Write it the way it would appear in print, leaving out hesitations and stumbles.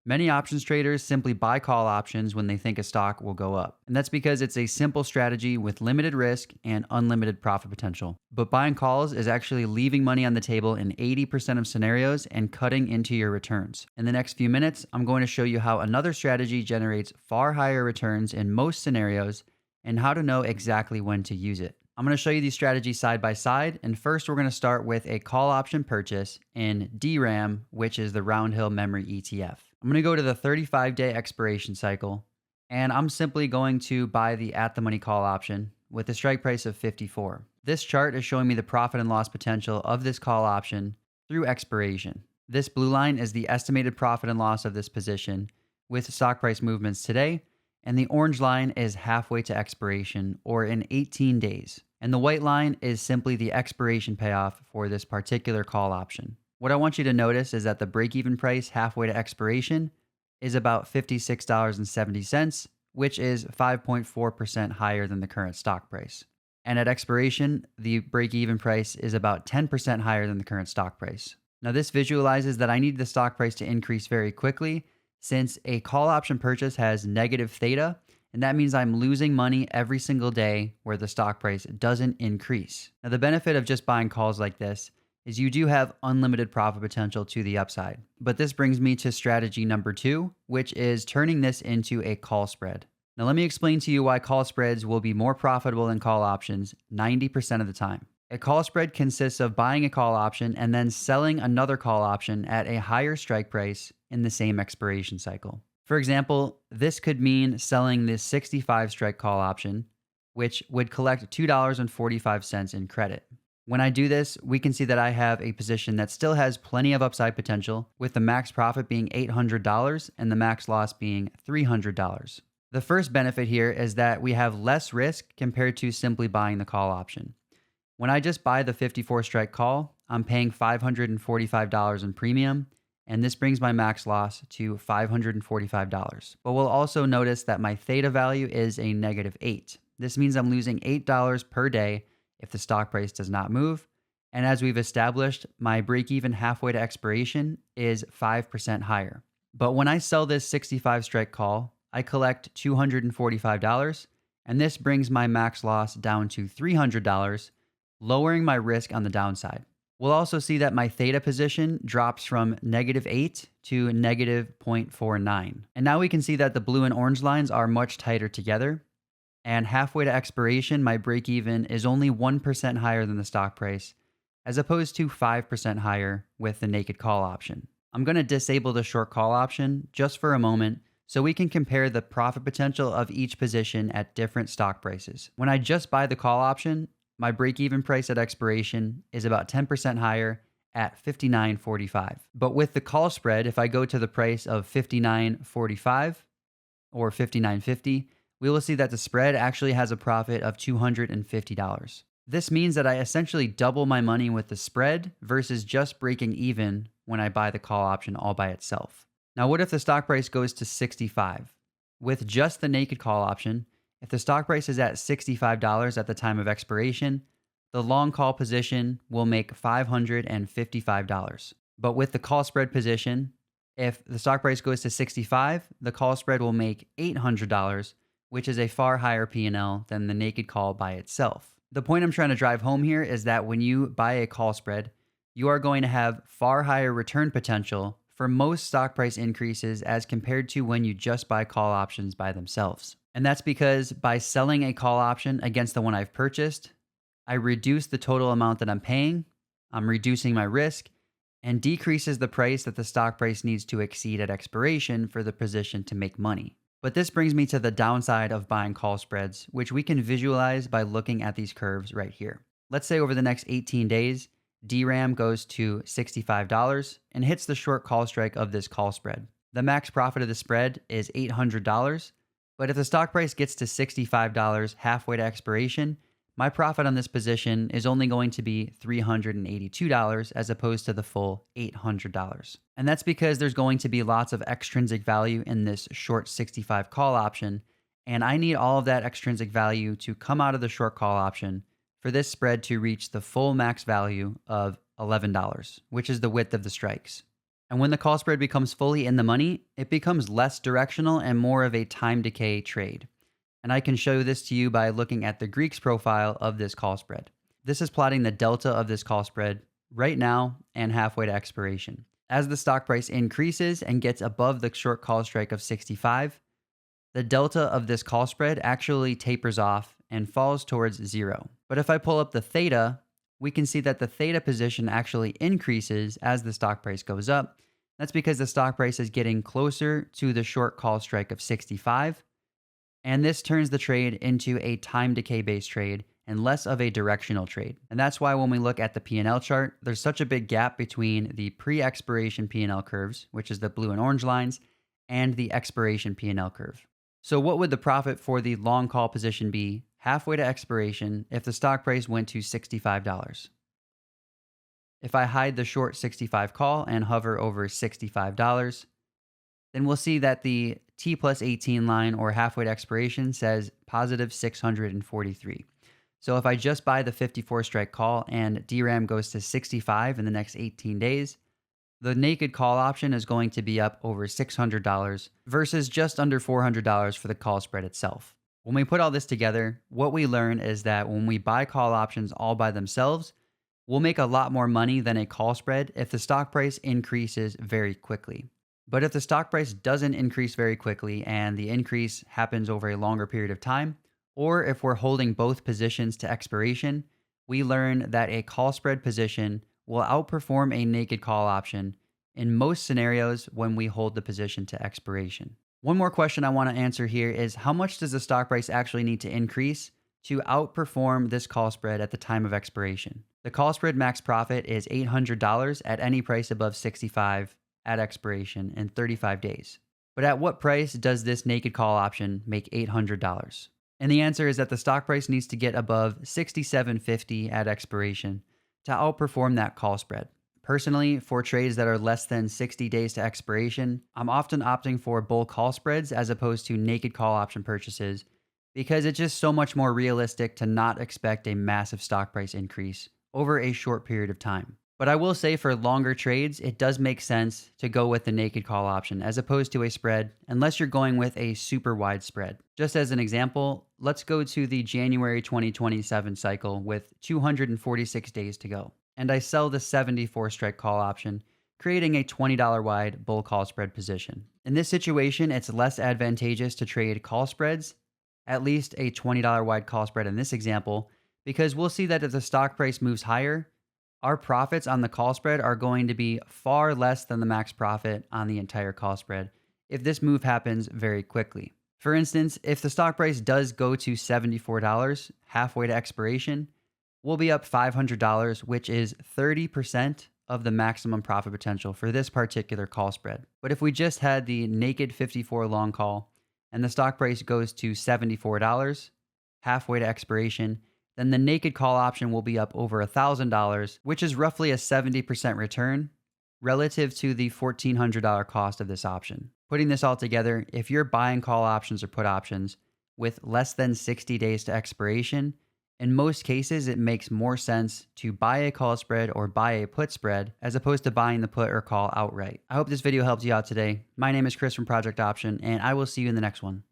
Many options traders simply buy call options when they think a stock will go up. And that's because it's a simple strategy with limited risk and unlimited profit potential. But buying calls is actually leaving money on the table in 80% of scenarios and cutting into your returns. In the next few minutes, I'm going to show you how another strategy generates far higher returns in most scenarios and how to know exactly when to use it. I'm going to show you these strategies side by side. And first, we're going to start with a call option purchase in DRAM, which is the Round Hill Memory ETF. I'm going to go to the 35-day expiration cycle, and I'm simply going to buy the at the money call option with a strike price of 54. This chart is showing me the profit and loss potential of this call option through expiration. This blue line is the estimated profit and loss of this position with stock price movements today, and the orange line is halfway to expiration, or in 18 days. And the white line is simply the expiration payoff for this particular call option. What I want you to notice is that the break-even price halfway to expiration is about $56.70, which is 5.4% higher than the current stock price. And at expiration, the break-even price is about 10% higher than the current stock price. Now, this visualizes that I need the stock price to increase very quickly, since a call option purchase has negative theta, and that means I'm losing money every single day where the stock price doesn't increase. Now, the benefit of just buying calls like this is you do have unlimited profit potential to the upside. But this brings me to strategy number 2, which is turning this into a call spread. Now, let me explain to you why call spreads will be more profitable than call options 90% of the time. A call spread consists of buying a call option and then selling another call option at a higher strike price in the same expiration cycle. For example, this could mean selling this 65 strike call option, which would collect $2.45 in credit. When I do this, we can see that I have a position that still has plenty of upside potential, with the max profit being $800 and the max loss being $300. The first benefit here is that we have less risk compared to simply buying the call option. When I just buy the 54 strike call, I'm paying $545 in premium, and this brings my max loss to $545. But we'll also notice that my theta value is a -8. This means I'm losing $8 per day if the stock price does not move. And as we've established, my break-even halfway to expiration is 5% higher. But when I sell this 65 strike call, I collect $245, and this brings my max loss down to $300, lowering my risk on the downside. We'll also see that my theta position drops from -8 to -0.49. And now we can see that the blue and orange lines are much tighter together. And halfway to expiration, my break even is only 1% higher than the stock price, as opposed to 5% higher with the naked call option. I'm going to disable the short call option just for a moment so we can compare the profit potential of each position at different stock prices. When I just buy the call option, my break-even price at expiration is about 10% higher at $59.45. But with the call spread, if I go to the price of $59.45 or $59.50, we will see that the spread actually has a profit of $250. This means that I essentially double my money with the spread versus just breaking even when I buy the call option all by itself. Now, what if the stock price goes to 65? With just the naked call option, if the stock price is at $65 at the time of expiration, the long call position will make $555. But with the call spread position, if the stock price goes to 65, the call spread will make $800, which is a far higher P&L than the naked call by itself. The point I'm trying to drive home here is that when you buy a call spread, you are going to have far higher return potential for most stock price increases as compared to when you just buy call options by themselves. And that's because by selling a call option against the one I've purchased, I reduce the total amount that I'm paying, I'm reducing my risk, and decreases the price that the stock price needs to exceed at expiration for the position to make money. But this brings me to the downside of buying call spreads, which we can visualize by looking at these curves right here. Let's say over the next 18 days, DRAM goes to $65 and hits the short call strike of this call spread. The max profit of the spread is $800, but if the stock price gets to $65 halfway to expiration, my profit on this position is only going to be $382 as opposed to the full $800. And that's because there's going to be lots of extrinsic value in this short 65 call option, and I need all of that extrinsic value to come out of the short call option for this spread to reach the full max value of $11, which is the width of the strikes. And when the call spread becomes fully in the money, it becomes less directional and more of a time decay trade. And I can show this to you by looking at the Greek's profile of this call spread. This is plotting the delta of this call spread right now and halfway to expiration. As the stock price increases and gets above the short call strike of 65, the delta of this call spread actually tapers off and falls towards zero. But if I pull up the theta, we can see that the theta position actually increases as the stock price goes up. That's because the stock price is getting closer to the short call strike of 65. And this turns the trade into a time decay based trade and less of a directional trade. And that's why when we look at the P&L chart, there's such a big gap between the pre-expiration P&L curves, which is the blue and orange lines, and the expiration P&L curve. So what would the profit for the long call position be halfway to expiration if the stock price went to $65? If I hide the short 65 call and hover over $65, then we'll see that the T plus 18 line, or halfway to expiration, says positive 643. So if I just buy the 54 strike call and DRAM goes to 65 in the next 18 days, the naked call option is going to be up over $600 versus just under $400 for the call spread itself. When we put all this together, what we learn is that when we buy call options all by themselves, we'll make a lot more money than a call spread if the stock price increases very quickly. But if the stock price doesn't increase very quickly and the increase happens over a longer period of time, or if we're holding both positions to expiration, we learn that a call spread position will outperform a naked call option in most scenarios when we hold the position to expiration. One more question I want to answer here is, how much does the stock price actually need to increase to outperform this call spread at the time of expiration? The call spread max profit is $800 at any price above 65 at expiration in 35 days. But at what price does this naked call option make $800? And the answer is that the stock price needs to get above $67.50 at expiration to outperform that call spread. Personally, for trades that are less than 60 days to expiration, I'm often opting for bull call spreads as opposed to naked call option purchases because it's just so much more realistic to not expect a massive stock price increase over a short period of time. But I will say for longer trades, it does make sense to go with the naked call option as opposed to a spread, unless you're going with a super wide spread. Just as an example, let's go to the January 2027 cycle with 246 days to go. And I sell the 74 strike call option, creating a $20 wide bull call spread position. In this situation, it's less advantageous to trade call spreads, at least a $20 wide call spread in this example, because we'll see that if the stock price moves higher, our profits on the call spread are going to be far less than the max profit on the entire call spread if this move happens very quickly. For instance, if the stock price does go to $74 halfway to expiration, we'll be up $500, which is 30% of the maximum profit potential for this particular call spread. But if we just had the naked 54 long call and the stock price goes to $74 halfway to expiration, then the naked call option will be up over $1,000, which is roughly a 70% return relative to the $1,400 cost of this option. Putting this all together, if you're buying call options or put options with less than 60 days to expiration, in most cases, it makes more sense to buy a call spread or buy a put spread as opposed to buying the put or call outright. I hope this video helped you out today. My name is Chris from Project Option, and I will see you in the next one.